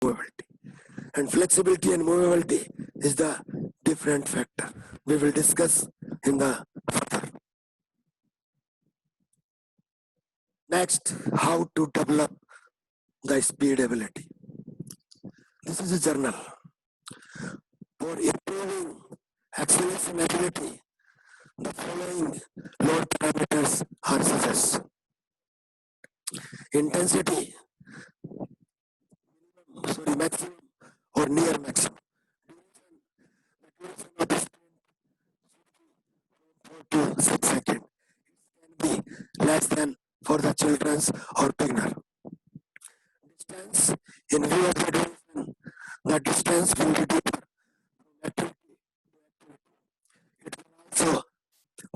movability. And flexibility and movability is the different factor. We will discuss in the further. Next, how to develop the speed ability. This is a journal. For improving acceleration ability, the following load parameters are suggested. Intensity, maximum or near maximum. Duration of the sprint 4 to 6 seconds. It can be less than for the children's or beginner. Distance, in view of the duration, the distance will be differ from activity to activity. It will also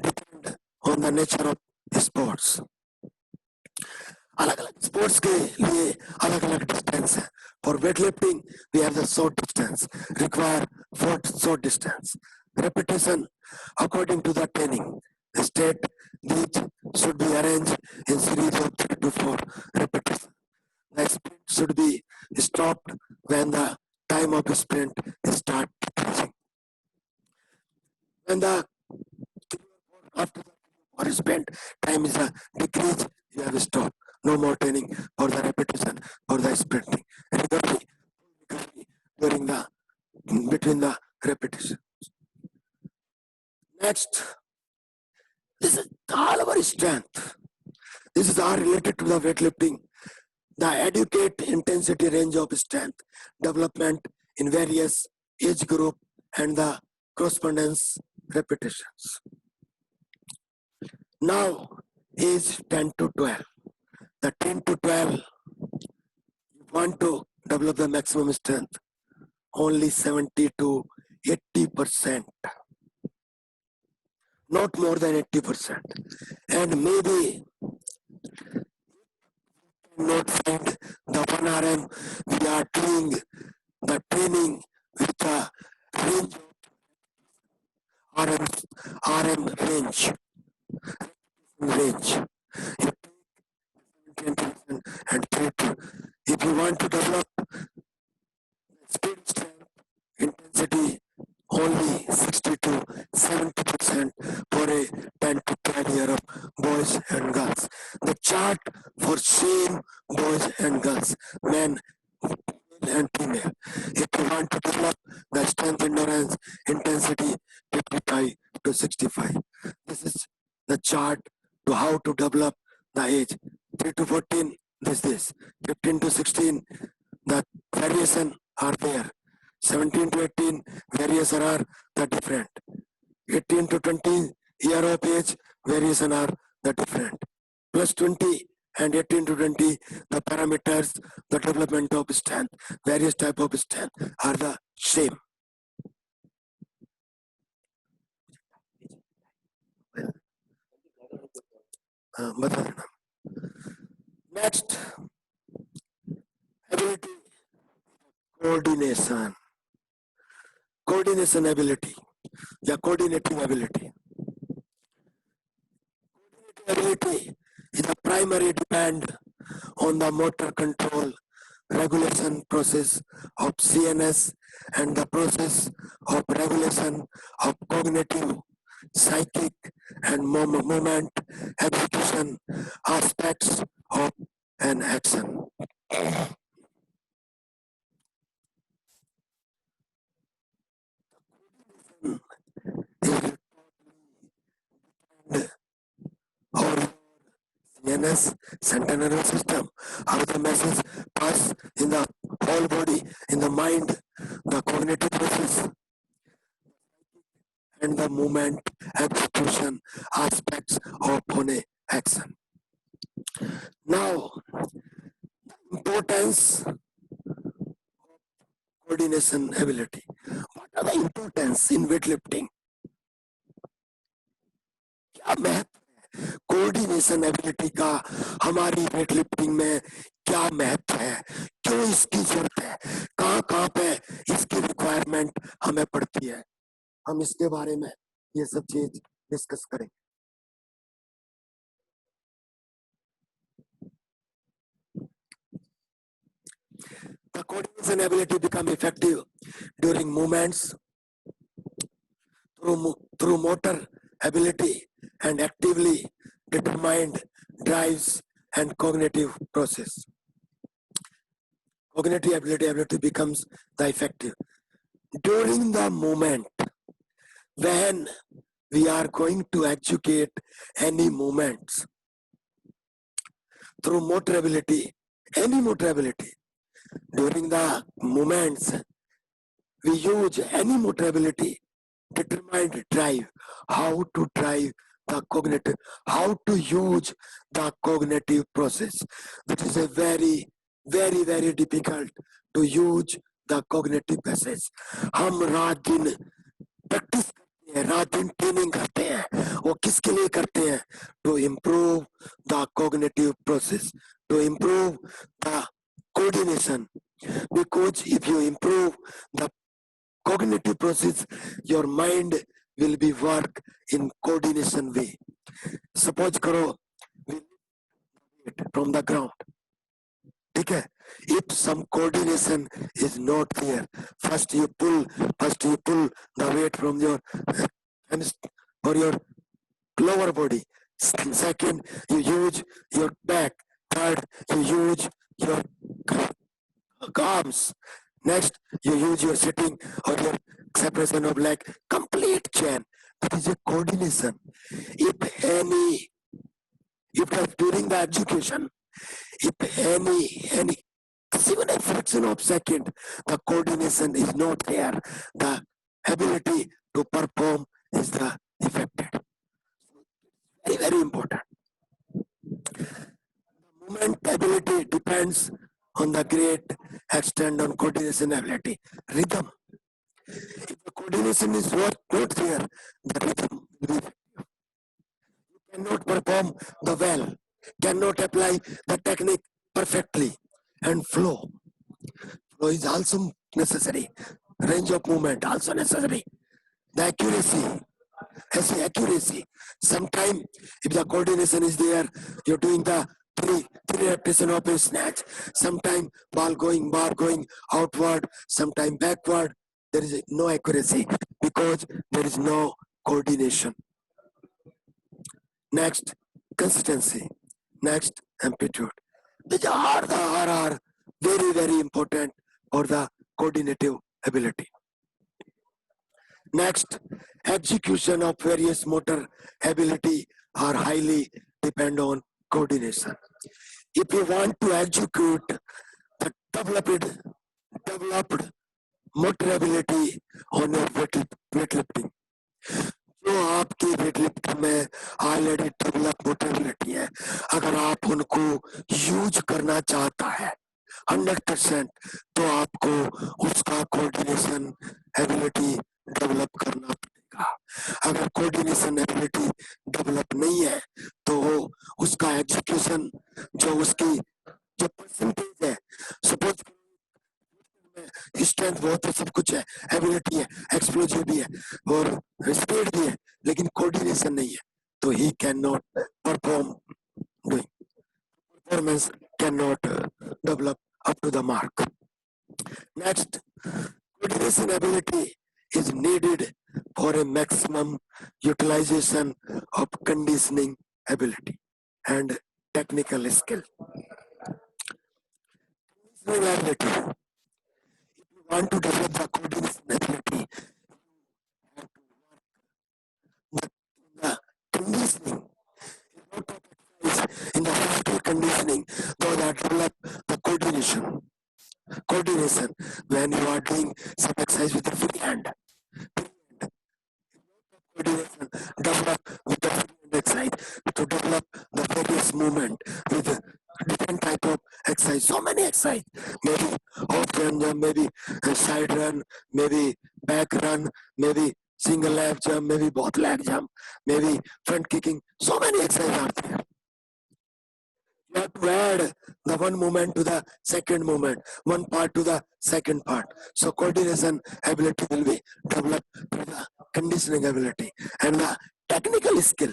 depend on the nature of sports. अलग अलग sports के लिए अलग अलग distance है. For weightlifting, we have the short distance, require short distance. Repetition according to the training. State these should be arranged in series of 3 to 4 repetitions. The sprint should be stopped when the time of the sprint start decreasing. When the after the sprint time is a decrease, you have stopped. No more training for the repetition or the sprinting. Recovery during the between the repetitions. Next, this is all our strength. This is all related to the weightlifting. The adequate intensity range of strength development in various age group and the correspondence repetitions. Now, age 10 to 12. The 10 to 12, you want to develop the maximum strength, only 70 to 80%, not more than 80%. And maybe not find the 1 RM, we are doing the training with the range, RM range. You take 10% and 30. If you want to develop speed strength intensity, only 60 to 70% for a 10 to 12 year of boys and girls. The chart for same boys and girls, men and female. If you want to develop the strength endurance intensity 55 to 65. This is the chart to how to develop the age. 3 to 14, this. 15 to 16, the variation are there. 17 to 18, variation are the different. 18 to 20 year of age, variation are the different. Plus 20 and 18 to 20, the parameters, the development of strength, various type of strength are the same. Next, ability, coordination ability, the coordinating ability. Ability is the primary depend on the motor control regulation process of CNS and the process of regulation of cognitive, psychic and movement execution aspects of an action. Or CNS, central nervous system, how the message pass in the whole body, in the mind, the cognitive process, and the movement execution aspects of an action. Now, importance of coordination ability. What are the importance in weightlifting? क्या महत्व है coordination ability का हमारी weightlifting में? क्या महत्व है? क्यों इसकी जरूरत है? कहाँ पे इसकी रिक्वायरमेंट हमें पड़ती है? हम इसके बारे में ये सब चीज डिस्कस करेंगे. The coordination ability become effective during movements through motor ability and actively determined drives and cognitive process. Cognitive ability becomes the effective during the moment when we are going to execute any movements through motor ability, any motor ability. During the moments we use any motor ability, determined drive, how to drive the cognitive, how to use the cognitive process. That is a very, very, very difficult to use the cognitive process. हम रात दिन practice करते हैं, रात दिन training करते हैं. वो किसके लिए करते हैं? To improve the cognitive process, to improve the coordination. Because if you improve the cognitive process, your mind will be work in coordination way. Suppose करो we lift weight from the ground. ठीक है? If some coordination is not there, first you pull the weight from your hands or your lower body. Second, you use your back. Third, you use your arms. Next, you use your sitting or your separation of leg. Complete chain. That is a coordination. If during the execution, if any even a fraction of second, the coordination is not there, the ability to perform is the affected. Very, very important. Movement ability depends on the great extent on coordination ability. Rhythm. If the coordination is not there, the rhythm will be. You cannot perform the well, cannot apply the technique perfectly, and flow. Flow is also necessary. Range of movement also necessary. The accuracy. Sometimes if the coordination is there, you're doing the three repetition of a snatch. Sometimes bar going outward, sometimes backward. There is no accuracy because there is no coordination. Next, consistency. Next, amplitude. These are very, very important for the coordinative ability. Next, execution of various motor ability are highly depend on coordination. If you want to execute the developed motor ability on your weightlifting, जो आपकी weightlifting में already develop motor ability है, अगर आप उनको use करना चाहता है 100%, तो आपको उसका कोऑर्डिनेशन एबिलिटी डेवलप करना पड़ेगा. अगर कोऑर्डिनेशन एबिलिटी डेवलप नहीं है तो उसका एग्जीक्यूशन जो उसकी जो परसेंटेज है, सपोज स्ट्रेंथ बहुत है, सब कुछ है, एबिलिटी है, एक्सप्लोजिव भी है और स्पीड भी है, लेकिन कोऑर्डिनेशन नहीं है, तो he can not perform doing performance can not develop up to the mark. Next, coordination ability is needed for a maximum utilization of conditioning ability and technical skill. Conditioning ability. If you want to develop the coordination ability, you have to work the conditioning. A lot of exercise in the physical conditioning, those that develop the coordination. When you are doing some exercise with the free hand, coordination develop with the free hand exercise to develop the various movement with different type of exercise. So many exercise, maybe off jump, maybe side run, maybe back run, maybe single leg jump, maybe both leg jump, maybe front kicking. So many exercises are there. You have to add the one movement to the second movement, one part to the second part. So coordination ability will be developed through the conditioning ability and the technical skill.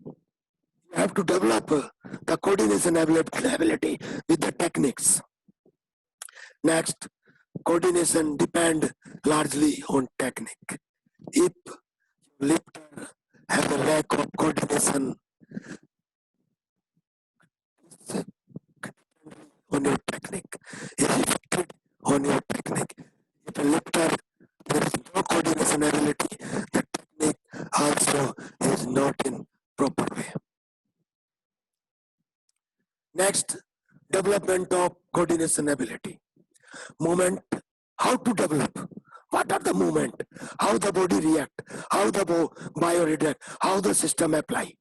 You have to develop the coordination ability with the techniques. Next, coordination depend largely on technique. If lifter have a lack of coordination, it's on your technique. It is affected on your technique. If a lifter there is no coordination ability, the technique also is not in proper way. Next, development of coordination ability. Movement, how to develop? What are the movement? How the body react? How the bio react? How the system apply?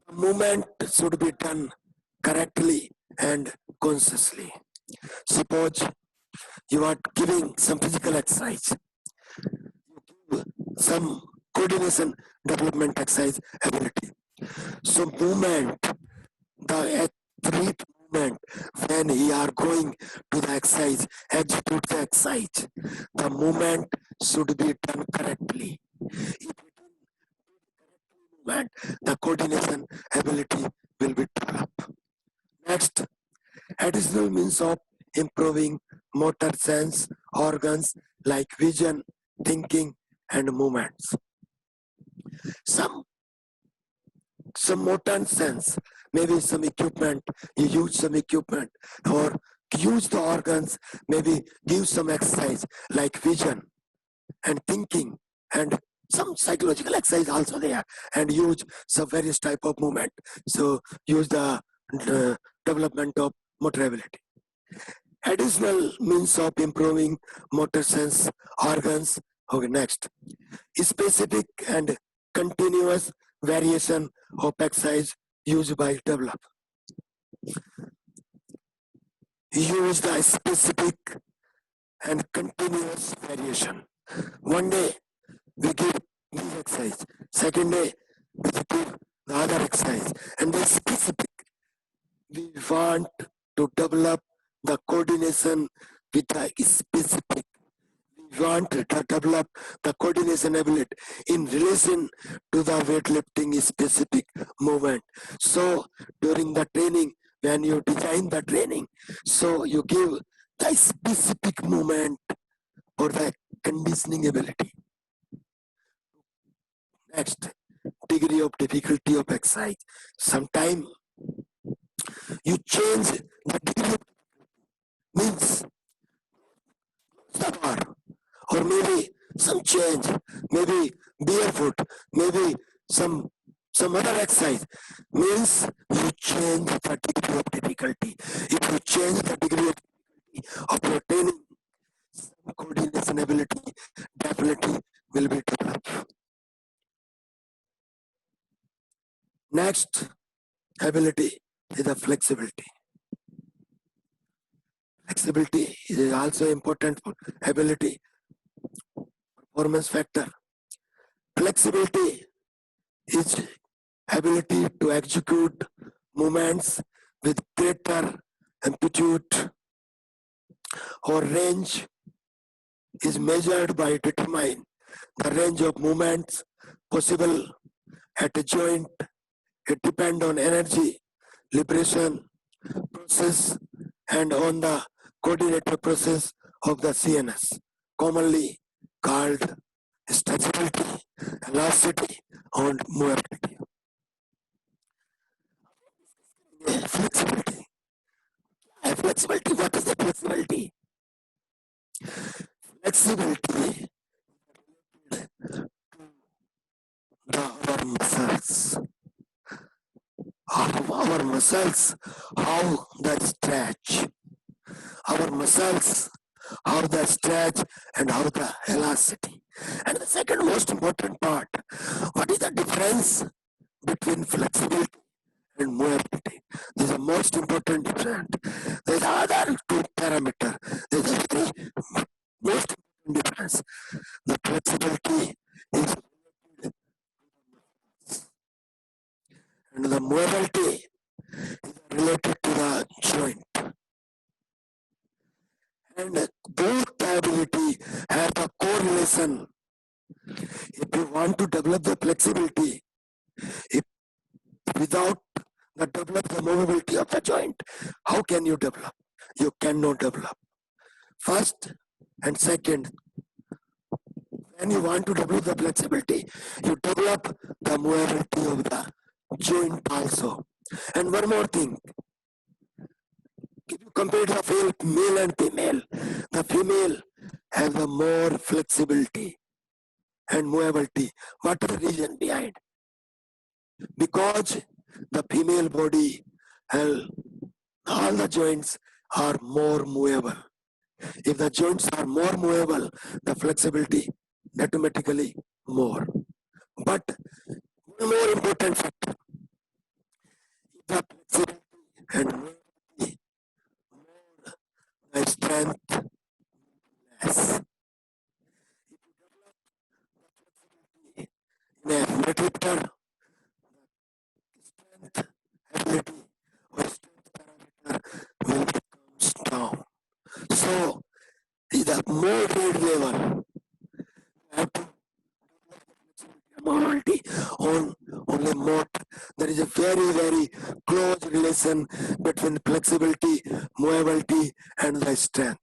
The movement should be done correctly and consciously. Suppose you are giving some physical exercise, you give some coordination development exercise ability. So movement, the athlete movement, when he are going to the exercise, execute the exercise, the movement should be done correctly. If you do movement, the coordination ability will be developed. Next, additional means of improving motor sense organs like vision, thinking, and movements. Some motor sense, maybe some equipment, you use some equipment or use the organs, maybe give some exercise like vision and thinking and some psychological exercise also there, and use some various type of movement. So use the development of motor ability. Additional means of improving motor sense organs. Okay, next, specific and continuous variation of exercise used by develop. Use the specific and continuous variation. One day we give this exercise, second day we give the other exercise, and the specific. We want to develop the coordination with the specific. We want to develop the coordination ability in relation to the weightlifting specific movement. So during the training, when you design the training, so you give the specific movement for the conditioning ability. Next, degree of difficulty of exercise. Sometimes you change the degree of means the bar, or maybe some change, maybe barefoot, maybe some other exercise, means you change the degree of difficulty. If you change the degree of difficulty of your training, some coordination ability definitely will be developed. Next ability is the flexibility. Flexibility is also important for ability, performance factor. Flexibility is ability to execute movements with greater amplitude or range is measured by determining the range of movements possible at a joint. It depends on energy, liberation process, and on the coordinated process of the CNS, commonly called stability, elasticity, and movability. Flexibility. Flexibility, what is the flexibility? Flexibility to our muscles. Our muscles, how they stretch. Our muscles, how they stretch and how the elasticity. And the second most important part, what is the difference between flexibility and movability? This is the most important difference. There is other two parameter. There is a very most important difference. The flexibility is and the movability is related to the joint. And both ability have a correlation. If you want to develop the flexibility, if without the develop the movability of the joint, how can you develop? you cannot develop. First and second, when you want to develop the flexibility, you develop the movability of the joint also. And one more thing, if you compare the male and female, the female has the more flexibility and movability. What is the reason behind? Because the female body has all the joints are more movable. If the joints are more movable, the flexibility automatically more. But one more important factor, the flexibility and mobility, the strength less. In a weightlifter, strength ability or strength parameter will comes down. So the more grade level, you have to mobility on only more. There is a very close relation between flexibility, movability, and the strength.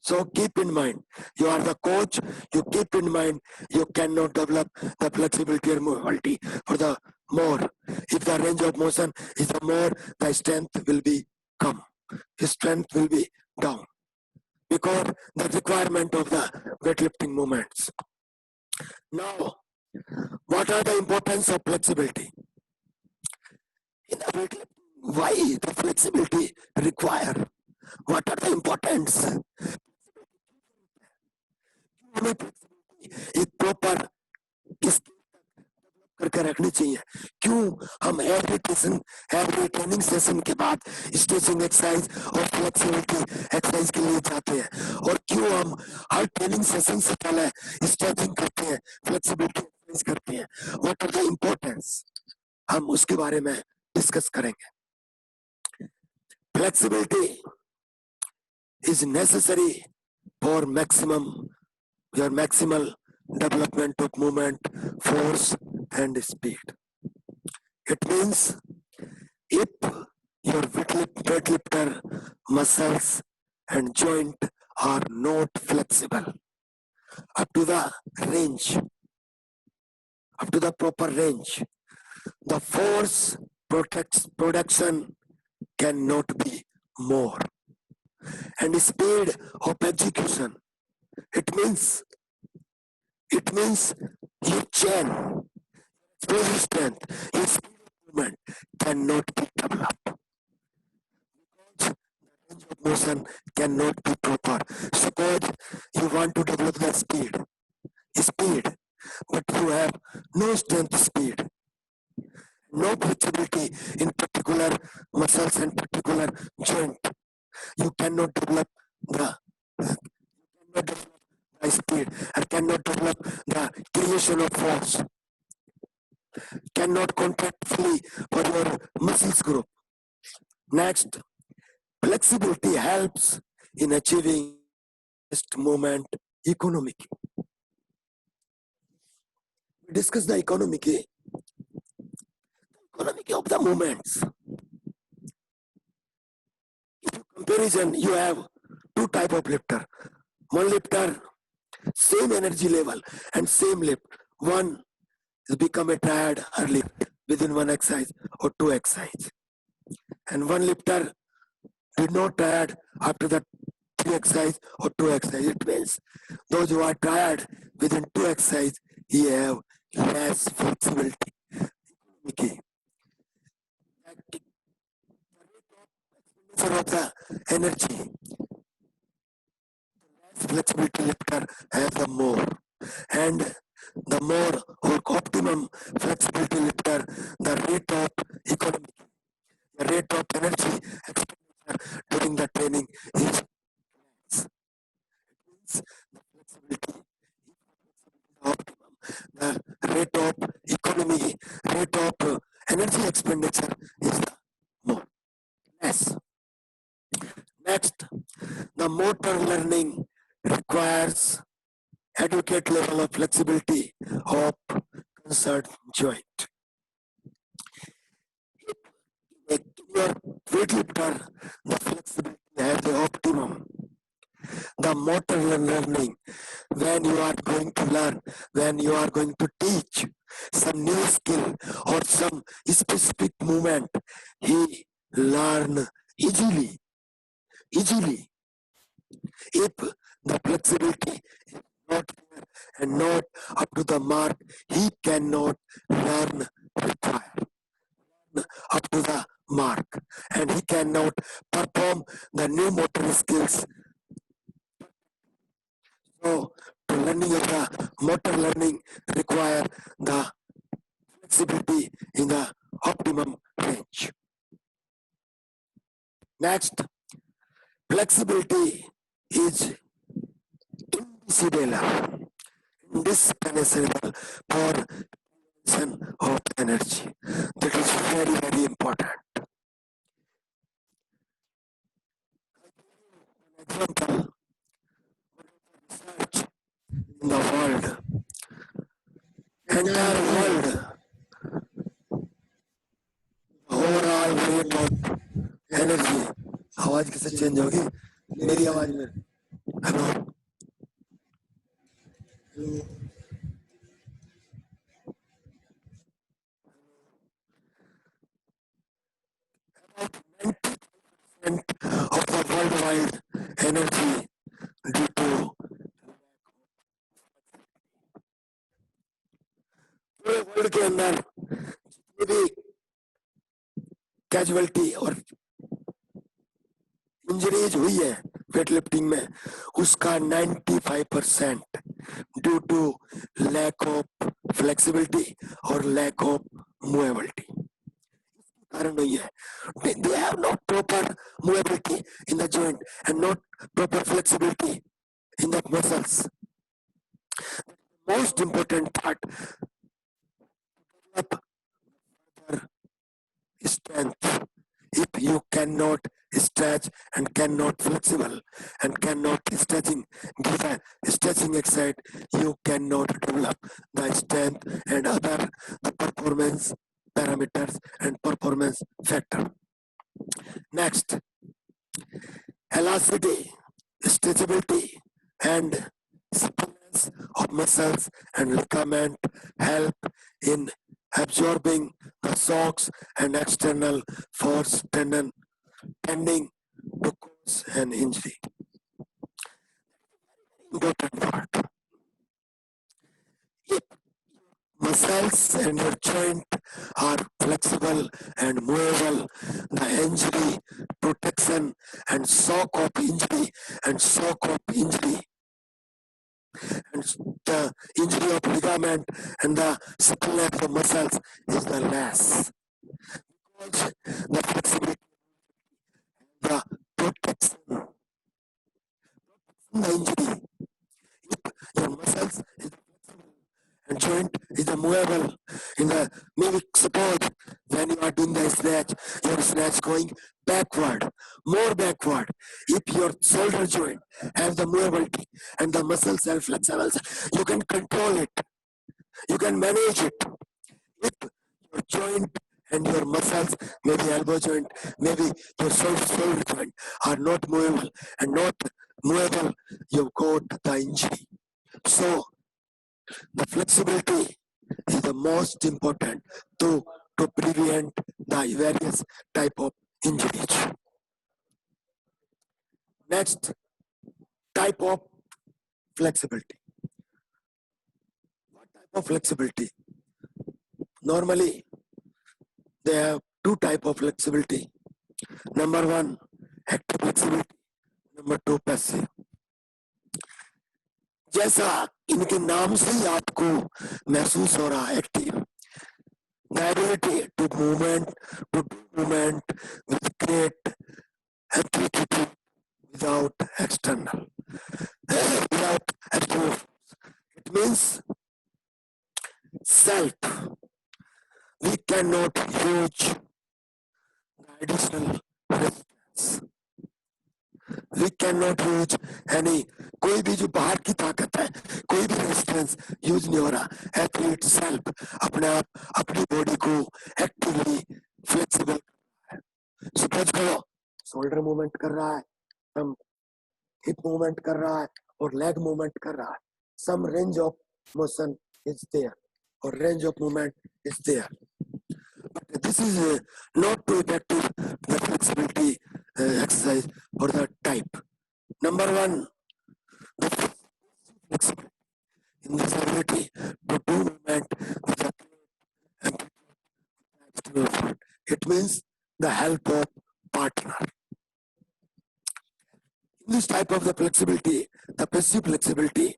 So keep in mind, you are the coach, you keep in mind, you cannot develop the flexibility or mobility for the more. If the range of motion is the more, the strength will be come. His strength will be down. Because the requirement of the weightlifting movements. Now, what are the importance of flexibility? In the weightlifting, why the flexibility require? What are the importance? हमें flexibility एक proper करके रखनी चाहिए. क्यों हम every training session के बाद stretching exercise और फ्लेक्सिबिलिटी एक्सरसाइज के लिए जाते हैं, और क्यों हम हर ट्रेनिंग सेशन से पहले स्ट्रेचिंग करते हैं, फ्लेक्सिबिलिटी एक्सरसाइज करते हैं? व्हाट आर द इम्पोर्टेंस, हम उसके बारे में डिस्कस करेंगे. Flexibility is necessary for your maximal development of movement, force, and speed. It means if your weightlifter muscles and joint are not flexible up to the range, up to the proper range, the force production cannot be more, and speed of execution. It means your chain, explosive strength, your speed of movement cannot be developed. The range of motion cannot be proper. Suppose you want to develop the speed, but you have no strength speed, no flexibility in particular muscles and particular joint. You cannot develop the speed and cannot develop the creation of force, cannot contract fully for your muscles group. Next, flexibility helps in achieving best movement economy. We discuss the economy of the movements. In comparison, you have two type of lifter. One lifter, same energy level and same lift. One is become a tired early within one exercise or two exercise, and one lifter did not tired after the three exercise or two exercise. It means those who are tired within two exercise, he have less flexibility. Okay. Of the energy, flexibility lifter has the more, and the more or optimum flexibility lifter, the rate of economy, the rate of energy expenditure during the training is less. It means the flexibility is optimum, the rate of economy, rate of energy expenditure is the more less. Next, the motor learning requires adequate level of flexibility of concerned joint. Your weightlifter, the flexibility at the optimum. The motor learning, when you are going to learn, when you are going to teach some new skill or some specific movement, he learn easily. Easily. If the flexibility is not there and not up to the mark, he cannot learn require up to the mark, and he cannot perform the new motor skills. So, to learning of the motor learning require the flexibility in the optimum range. Next, flexibility is indispensable for prevention of energy. That is very, very important. An example, research in the world, entire world, overall rate of energy. आवाज कैसे change होगी? मेरी आवाज में hello of the worldwide energy due to पूरे world के अंदर जितनी भी कैजुअलिटी और इंजरीज हुई है वेट लिफ्टिंग में, उसका 95% due to lack of flexibility और लैक ऑफ मूवेबिलिटी कारण हुई है. They have not proper movability in the joint and not proper flexibility in the muscles. Most important part, develop strength. If you cannot stretch and cannot flexible and cannot stretching, give a stretching exercise, you cannot develop the strength and other the performance parameters and performance factor. Next, elasticity, stretchability, and suppleness of muscles and ligament help in absorbing the shocks and external force tending to cause an injury. Important part. If muscles and your joint are flexible and movable, the injury protection and shock of injury and the injury of ligament and the suppleness of muscles is the less. Because the flexibility, the protection, the injury. If your muscles is flexible and joint is movable, in the maybe suppose when you are doing the snatch, your snatch going backward, more backward. If your shoulder joint has the movability and the muscles are flexible, you can control it, you can manage it. If your joint and your muscles, maybe elbow joint, maybe your shoulder joint are not movable and not movable, you've got the injury. So the flexibility is the most important to prevent the various type of injuries. Next type of flexibility. What type of flexibility? Normally, they have two type of flexibility. Number one, active flexibility. Number two, passive. जैसा इनके नाम से ही आपको महसूस हो रहा है active, the ability to do movement with great amplitude without external, without external force. It means self. We cannot use additional resistance. We cannot use any, कोई भी जो बाहर की ताकत है, कोई भी रेजिस्टेंस यूज नहीं हो रहा. एथलीट सेल्फ अपने आप अपनी बॉडी को एक्टिवली फ्लेक्सिबल सपोज करो शोल्डर मूवमेंट कर रहा है, सम हिप मूवमेंट कर रहा है और लेग मूवमेंट कर रहा है, some range of motion is there और range of movement is there, but this is not too effective the flexibility exercise for the type. Number one, the flexibility in this ability to do movement with the external effort. It means the help of partner. In this type of the flexibility, the passive flexibility,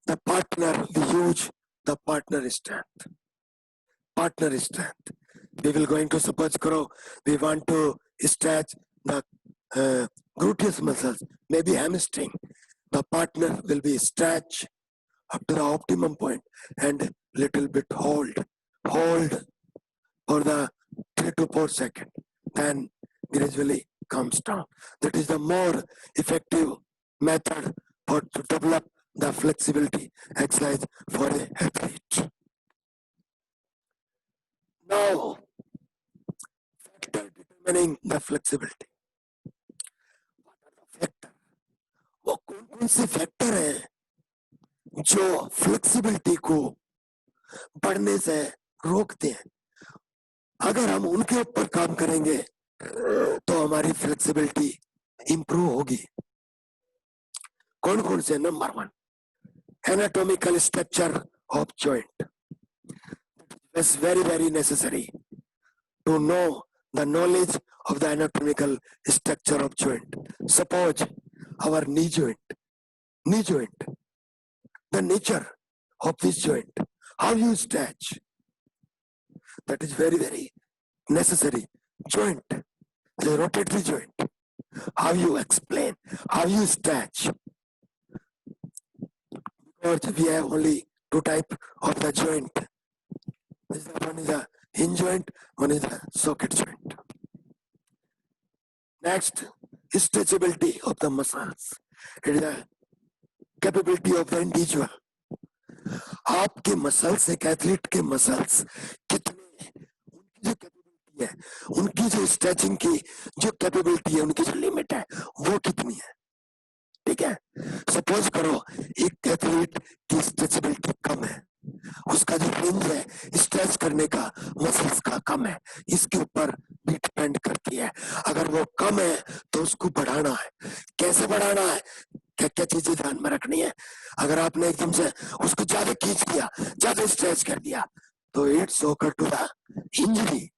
the partner we use the partner strength. Partner strength. We will going to suppose karo we want to stretch the gluteus muscles, maybe hamstring. The partner will be stretch up to the optimum point and little bit hold for the 3 to 4 seconds, then gradually comes down. That is the more effective method for to develop the flexibility exercise for the athlete. Now, factor determining the flexibility. What are the factor? वो कौन से factor हैं जो flexibility को बढ़ने से रोकते हैं? अगर हम उनके ऊपर काम करेंगे तो हमारी फ्लेक्सिबिलिटी इंप्रूव होगी. कौन कौन से? Number one, anatomical structure of joint. It's very necessary to know the knowledge of the anatomical structure of joint. Suppose our knee joint, the nature of this joint, how you stretch, that is very necessary. Joint, the rotatory joint, how you explain, how you stretch. Because we have only two types of the joint. One is a hinge joint, one is a socket joint. Next, stretchability of the muscles. It is the capability of the individual. आपके muscles, एक athlete के muscles कितने, उनकी जो capability है, उनकी जो stretching की जो कैपेबिलिटी है, उनकी जो लिमिट है, वो कितनी है. ठीक है. सपोज करो एक एथलीट की स्ट्रेचेबिलिटी कम है, उसका जो रेंज है स्ट्रेच करने का मसल्स का कम है, इसके ऊपर भी डिपेंड करती है. अगर वो कम है तो उसको बढ़ाना है. कैसे बढ़ाना है, क्या क्या चीजें ध्यान में रखनी है. अगर आपने एकदम से उसको ज्यादा खींच दिया, ज्यादा स्ट्रेच कर दिया, तो इट्स ओकर टू द इंजरी.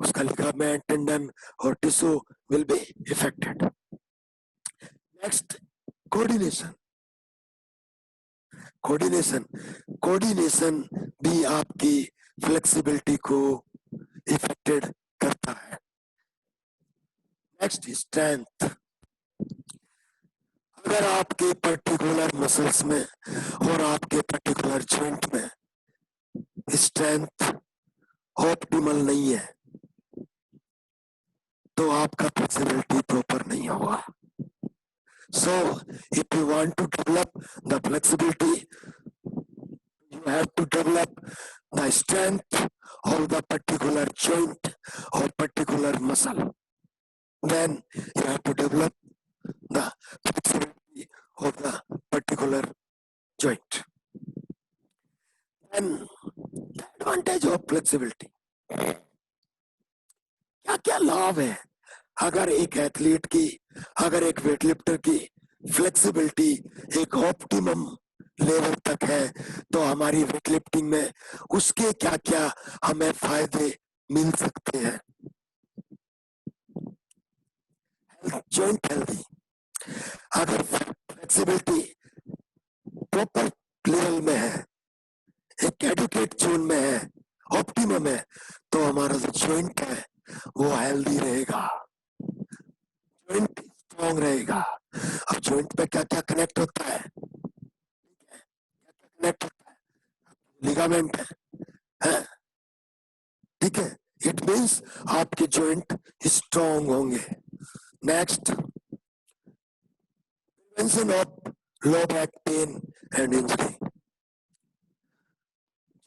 उसका लिगामेंट, टेंडन और tissue will be affected. Next, coordination. Coordination भी आपकी फ्लेक्सिबिलिटी को इफेक्टेड करता है. Next, strength. अगर आपके पर्टिकुलर मसल्स में और आपके पर्टिकुलर जॉइंट में स्ट्रेंथ ऑप्टिमल नहीं है तो आपका फ्लेक्सिबिलिटी प्रॉपर नहीं होगा. So, if you want to develop the flexibility, you have to develop the strength of the particular joint or particular muscle. Then you have to develop the flexibility of the particular joint. Then the advantage of flexibility. क्या क्या लाभ है अगर एक athlete की, अगर एक weightlifter की फ्लेक्सिबिलिटी एक ऑप्टिमम लेवल तक है, तो हमारी वेटलिफ्टिंग में उसके क्या क्या हमें फायदे मिल सकते हैं. Joint healthy. अगर फ्लेक्सिबिलिटी प्रॉपर लेवल में है, एक एडुकेट जोन में है, ऑप्टिमम है, तो हमारा जो जॉइंट है वो हेल्दी रहेगा, जॉइंट स्ट्रॉन्ग रहेगा. अब जॉइंट पे क्या क्या कनेक्ट होता है, कनेक्ट होता है, लिगामेंट है, ठीक है. इट मीन्स आपके जॉइंट स्ट्रॉन्ग होंगे. Next, prevention of low back pain and injury.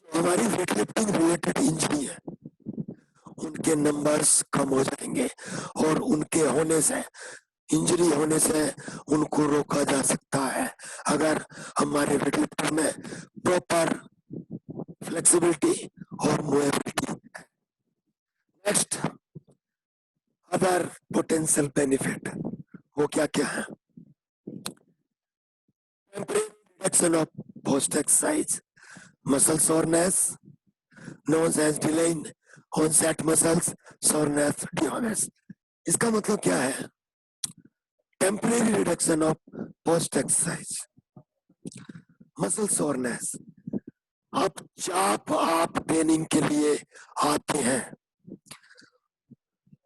हमारी वेटलिफ्टिंग रिलेटेड इंजरी है उनके नंबर्स कम हो जाएंगे और उनके होने से, इंजरी होने से उनको रोका जा सकता है अगर हमारे वेटलिफ्टर में प्रॉपर फ्लेक्सिबिलिटी और movability. Next, other potential benefit वो क्या क्या है? Temporary reduction of post exercise muscle soreness known as delaying onset muscles soreness DOMS। इसका मतलब क्या है? Temporary reduction of post exercise muscle soreness. अब जब आप ट्रेनिंग के लिए आते हैं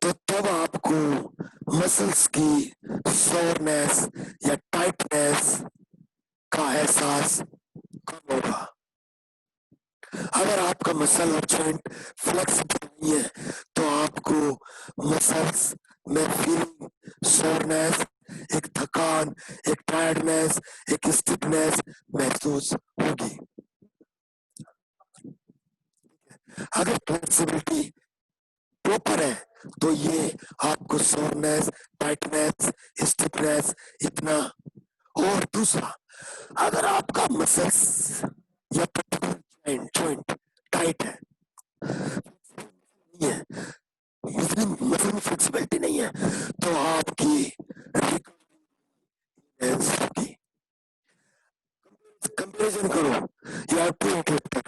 तो तब आपको मसल्स की सोरनेस या टाइटनेस का एहसास कम होगा। अगर आपका मसल और जॉइंट फ्लेक्सिबल नहीं है तो आपको मसल्स में फीलिंग, सोरनेस, एक थकान, एक टायर्डनेस, एक स्टिफनेस महसूस होगी। अगर फ्लेक्सिबिलिटी प्रॉपर है तो ये आपको सोरनेस, टाइटनेस, स्टिफनेस इतना। और दूसरा, अगर आपका मसल्स या जॉइंट टाइट है, नहीं है, मसल में फ्लेक्सिबिलिटी नहीं है, तो आपकी कंपैरिजन करो, यू हैव टू वेटलिफ्टर,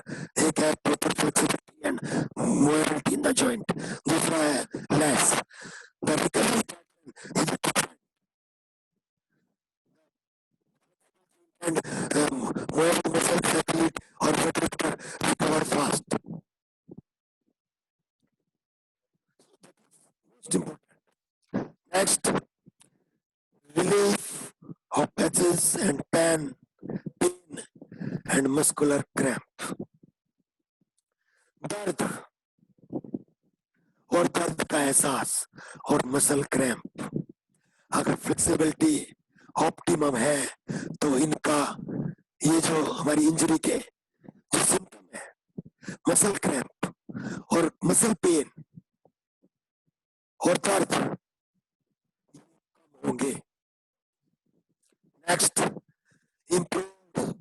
एक है proper flexibility and movability in the joint, दूसरा है less. The recovery pattern is different and movable muscle athlete और weightlifter recover fast. Next, relief of patches and pain and muscular cramp। दर्द और दर्द का एहसास और मसल क्रैम्प। अगर फ्लेक्सिबिलिटी ऑप्टिमम है तो इनका, ये जो हमारी इंजरी के जो सिम्टम है, मसल क्रैम्प और मसल पेन और दर्द होंगे। Next, improved body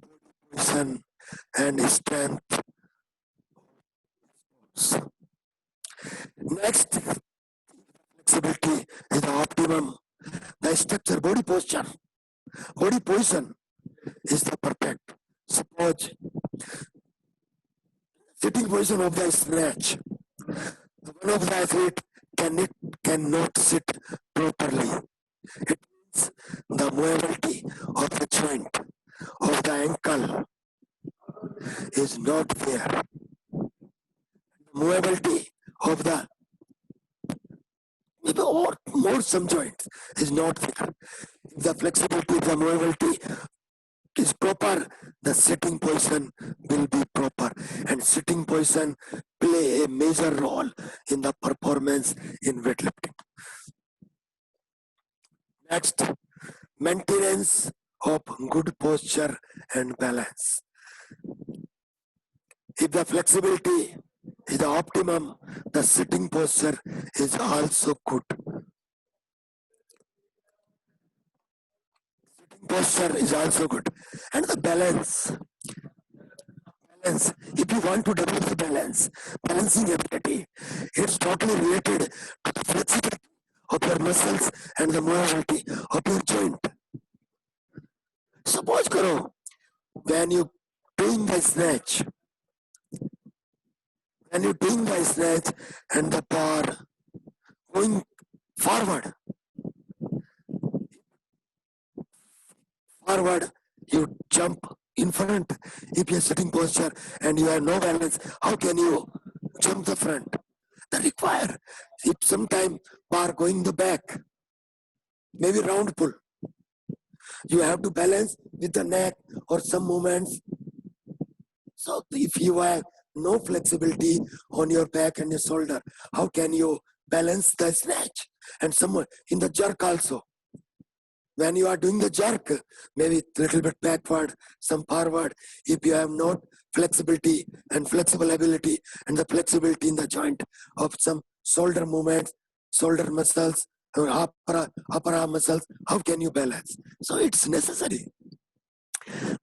position and strength। Next, flexibility is the optimum. The structure, body posture, body position is the perfect. Suppose sitting position of the snatch, one of the athlete cannot sit properly. It means the mobility of the joint of the ankle is not there. The mobility of the or more some joints is not there. If the flexibility, the mobility is proper, the sitting position will be proper, and sitting position play a major role in the performance in weightlifting. Next, maintenance of good posture and balance. If the flexibility is the optimum, the sitting posture is also good. Sitting posture is also good, and the balance. If you want to develop the balancing ability, it's totally related to the flexibility of your muscles and the mobility of your joint. Suppose karo, when you doing the snatch, and the bar going forward, you jump in front. If you're sitting posture and you have no balance, how can you jump the front? That require, if sometime bar going the back, maybe round pull, you have to balance with the neck or some movements. So if you have no flexibility on your back and your shoulder, how can you balance the snatch? And somewhere in the jerk also, when you are doing the jerk, maybe little bit backward, some forward. If you have not flexibility and flexible ability and the flexibility in the joint of some shoulder movements, shoulder muscles, or upper arm muscles. How can you balance? So it's necessary.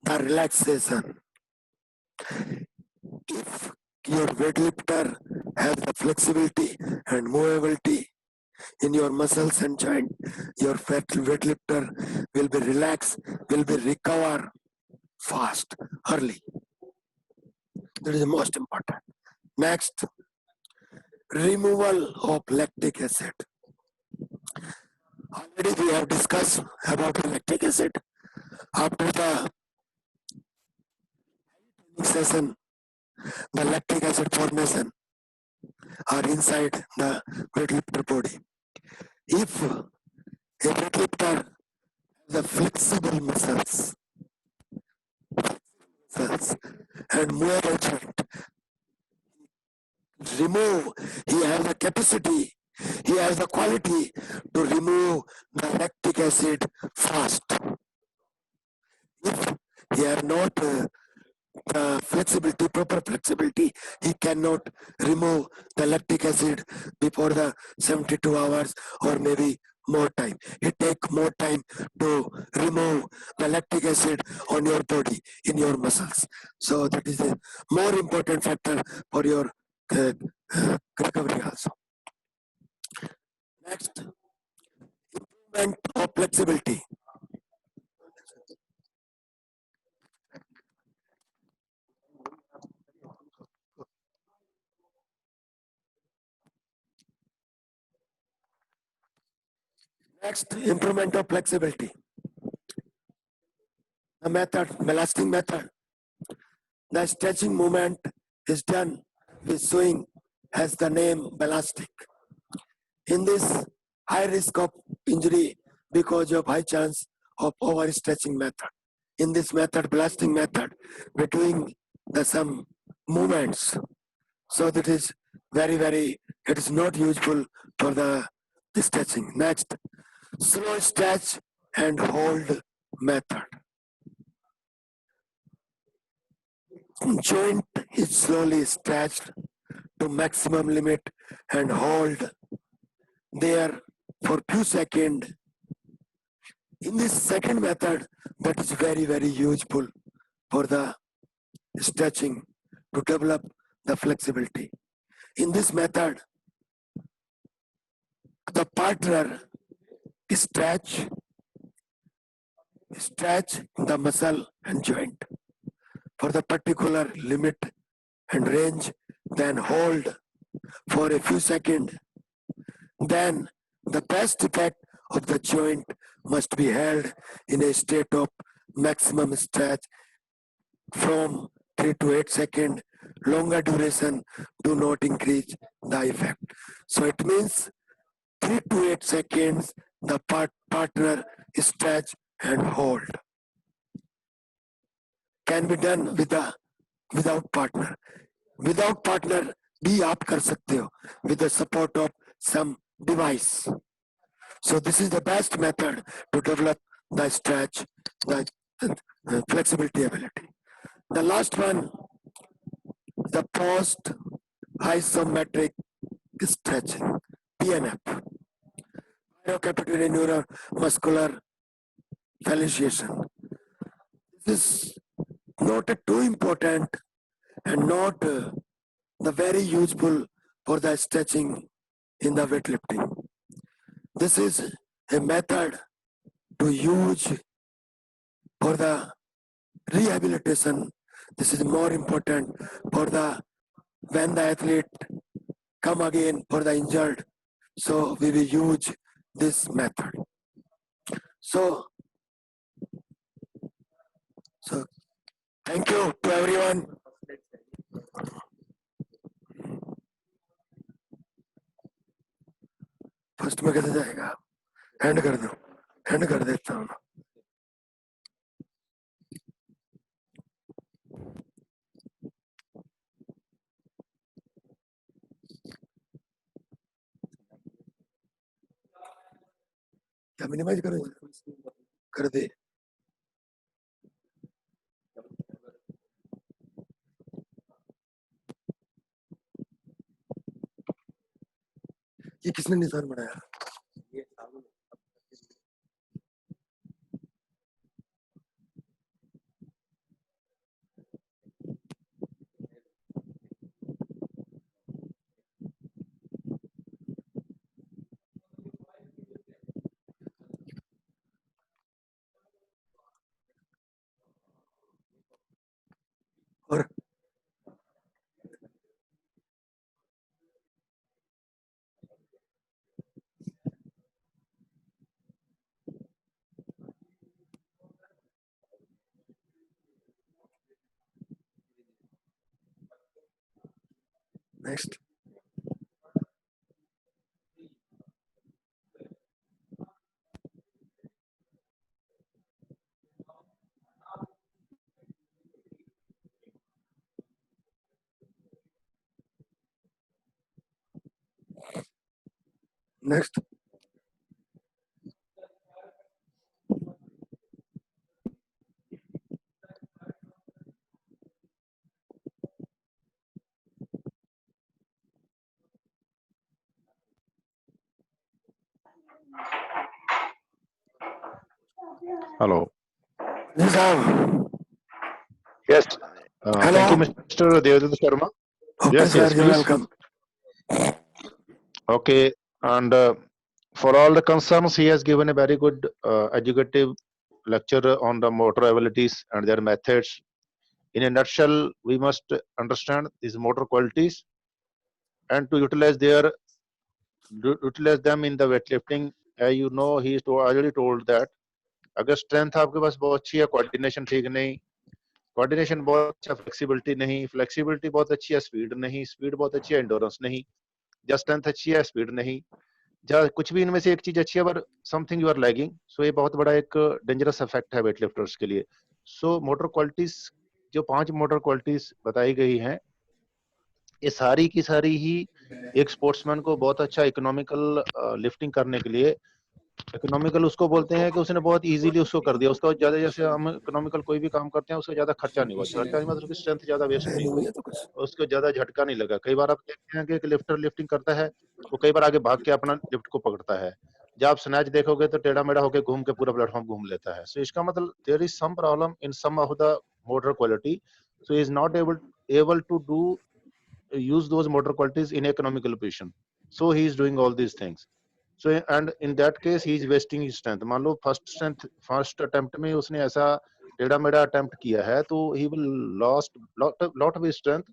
The relaxation. If your weightlifter has the flexibility and movability in your muscles and joint, your weightlifter will be relaxed, will be recover fast, early. That is the most important. Next, removal of lactic acid. Already we have discussed about the lactic acid. After the session, the lactic acid formation are inside the weightlifter body. If a weightlifter has the flexible muscles and movable joint, remove, he has the capacity, he has the quality to remove the lactic acid fast. If he have not flexibility, proper flexibility, he cannot remove the lactic acid before the 72 hours or maybe more time. It take more time to remove the lactic acid on your body, in your muscles. So that is a more important factor for your recovery also. Next, improvement of flexibility. Next, improvement of flexibility. The method, ballasting method. The stretching movement is done with swing, has the name ballastic. In this, high risk of injury because of high chance of overstretching method. In this method, ballasting method, we're doing some movements. So that is very, it is not useful for the stretching. Next, slow stretch and hold method. Joint is slowly stretched to maximum limit and hold there for few seconds. In this second method, that is very useful for the stretching to develop the flexibility. In this method, the partner stretch the muscle and joint for the particular limit and range, then hold for a few seconds. Then the best effect of the joint must be held in a state of maximum stretch from 3 to 8 seconds. Longer duration do not increase the effect. So it means 3 to 8 seconds the partner stretch and hold. Can be done without partner. Without partner भी आप कर सकते हो with the support of some device. So this is the best method to develop the stretch, the flexibility ability. The last one, the post isometric stretching, PNF, myocapillary neuromuscular fasciation. This is not too important and not the very useful for the stretching in the weightlifting. This is a method to use for the rehabilitation. This is more important for the when the athlete come again for the injured. So we will use this method. So thank you to everyone. First में कैसे जाएगा? Hand कर दो, hand कर देता हूँ. क्या minimise करो? कर दे. ये किसने निशान बनाया? और नेक्स्ट नेक्स्ट Hello. जी साहब। Yes. Hello. Thank you, Mr. Devdutt Sharma. Okay Yes, sir, yes, you please. Welcome. Okay. And for all the concerns, he has given a very good educative lecture on the motor abilities and their methods. In a nutshell, we must understand these motor qualities and to utilize them in the weightlifting. You know, he is already told that अगर strength आपके पास बहुत अच्छी है, coordination ठीक नहीं, coordination बहुत अच्छा, flexibility नहीं, फ्लेक्सिबिलिटी बहुत अच्छी है, स्पीड नहीं, स्पीड बहुत अच्छी है, एंडोरेंस नहीं, या स्ट्रेंथ अच्छी है, स्पीड नहीं, या कुछ भी इनमें से एक चीज अच्छी है पर समथिंग यू आर लैगिंग, सो ये बहुत बड़ा एक डेंजरस इफेक्ट है वेट लिफ्टर्स के लिए। सो मोटर क्वालिटीज, जो 5 मोटर क्वालिटीज बताई गई हैं, ये सारी की सारी ही एक स्पोर्ट्समैन को बहुत अच्छा इकोनॉमिकल लिफ्टिंग करने के लिए, इकोनॉमिकल उसको बोलते हैं कि उसने बहुत इजीली उसको कर दिया, उसका ज्यादा, जैसे हम इकोनॉमिकल कोई भी काम करते हैं उसका ज्यादा खर्चा नहीं हुआ, खर्चा नहीं मतलब उसकी स्ट्रेंथ ज्यादा वेस्ट नहीं हुई, उसको ज्यादा झटका नहीं लगा। कई बार आप देखते हैं कि एक लिफ्टर लिफ्टिंग करता है, वो कई बार आगे भाग के अपना लिफ्ट को पकड़ता है, जब आप स्नैच देखोगे तो टेढ़ा मेढ़ा होकर घूम के पूरा प्लेटफॉर्म घूम लेता है। सो इसका मतलब there is some problem in some of the motor quality, so is not able to do use those motor qualities in economical position, so he is doing all these things. So and in that case he is wasting his strength. मान लो first attempt में उसने ऐसा टेढ़ा मेढ़ा attempt किया है तो he will lost lot of his strength,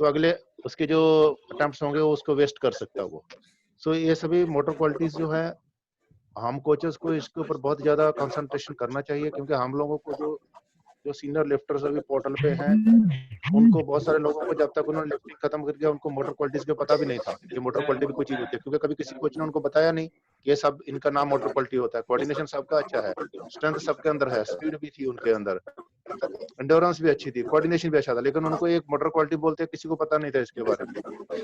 तो अगले उसके जो अटेम्प्ट्स होंगे वो उसको वेस्ट कर सकता है वो। सो ये सभी मोटर क्वालिटीज जो है, हम कोचेस को इसके ऊपर बहुत ज्यादा कंसंट्रेशन करना चाहिए, क्योंकि हम लोगों को जो सीनियर लिफ्टर्स अभी पोर्टल पे हैं, उनको बहुत सारे लोगों को जब तक उन्होंने लिफ्टिंग खत्म कर दिया उनको मोटर क्वालिटीज का पता भी नहीं था कि मोटर क्वालिटी भी कोई चीज होती है, क्योंकि कभी किसी कोच ने उनको बताया नहीं कि ये सब इनका नाम मोटर क्वालिटी होता है। कोऑर्डिनेशन सबका अच्छा है, स्ट्रेंथ सबके अंदर है, स्पीड भी थी उनके अंदर, एंडोरेंस भी अच्छी थी, कोऑर्डिनेशन भी अच्छा था, लेकिन उनको एक मोटर क्वालिटी बोलते हैं, किसी को पता नहीं था इसके बारे में।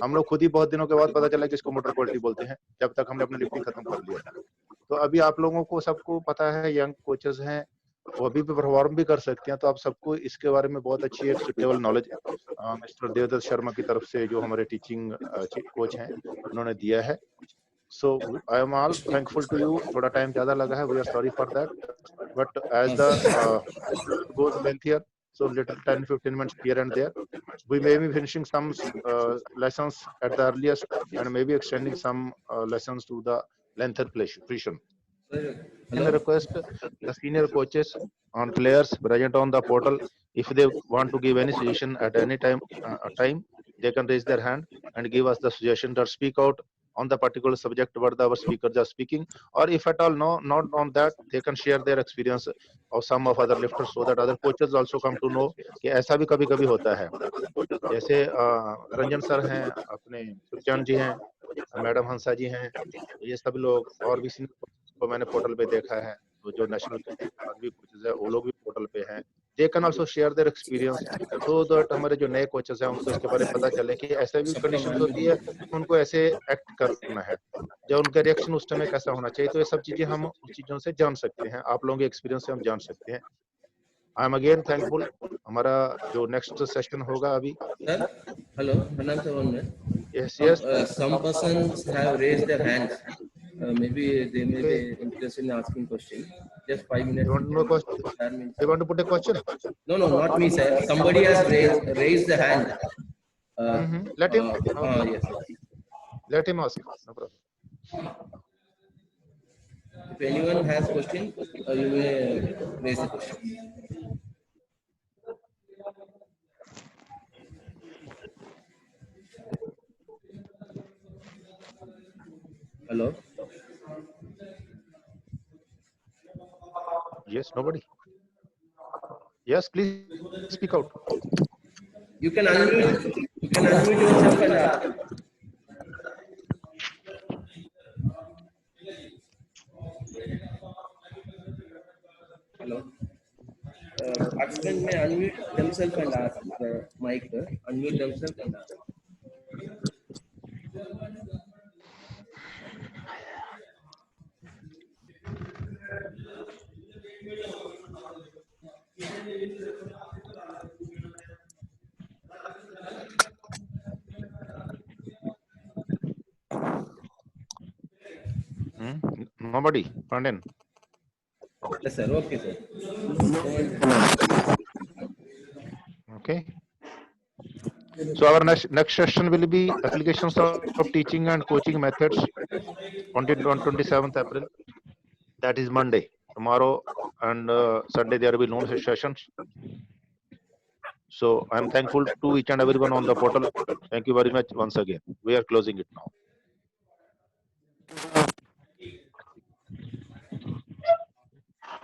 हम लोग खुद ही बहुत दिनों के बाद पता चला कि इसको मोटर क्वालिटी बोलते हैं, जब तक हमने अपनी लिफ्टिंग खत्म कर लिया। तो अभी आप लोगों को सबको पता है, यंग कोचेस हैं वो अभी भी परफॉर्म भी कर सकते हैं, तो आप सबको इसके बारे में बहुत अच्छी एक suitable knowledge mister Devdutt Sharma की तरफ से, जो हमारे टीचिंग कोच हैं, उन्होंने दिया है। So I am all thankful to you. थोड़ा टाइम ज्यादा लगा है, we are sorry for that, but as the goes lengthier, so little 10-15 minutes here and there, we may be finishing some lessons at the earliest and maybe extending some lessons to the lengthier portion. And request the senior coaches on players present on the portal, if they want to give any suggestion at any time, they can raise their hand and give us the suggestion or speak out on the particular subject what our speakers are speaking, or if at all no, not on that, they can share their experience of some of other lifters, so that other coaches also come to know कि ऐसा भी कभी कभी होता है। जैसे Ranjan sir हैं, अपने सुखचंद जी हैं, मैडम हंसा जी हैं, ये सब लोग, और भी को मैंने पोर्टल पे देखा है, तो जो नेशनल भी कोचेस है वो लोग भी पोर्टल पे हैं, they can also share their experience, so that हमारे जो नए कोचेस हैं उनको इसके बारे में पता चले कि ऐसे भी कंडीशंस होती है, उनको ऐसे एक्ट करना है, जब उनका रिएक्शन उस टाइम कैसा होना चाहिए, तो ये सब चीजें हम उस चीजों से जान सकते हैं, आप लोगों के एक्सपीरियंस से हम जान सकते हैं। आई एम अगेन थैंकफुल हमारा जो नेक्स्ट सेशन होगा अभी. Sir, hello, Anand sir, 1 minute. Yes, yes. Some persons have raised their hands. Maybe they may Okay. be interested in asking question. Just 5 minutes. You want to know question? That means- You want to put a question? No, no, not me, sir. Somebody has raised the hand. Let him. Yes. Let him ask. No problem. If anyone has question, you may raise the question. Hello. Yes, nobody. Yes, please speak out. You can unmute. You can unmute yourself and ask. Hello. Participant may unmute themselves and ask the mic. Unmute themselves and ask. Nobody. Pandyan. Yes, sir. Okay, sir. Okay. So our next session will be applications of teaching and coaching methods on 27th April. That is Monday. Tomorrow and Sunday there will be no sessions. So I'm thankful to each and everyone on the portal. Thank you very much once again. We are closing it now.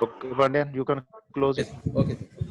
Okay, Pandyan, you can close it. Okay, sir.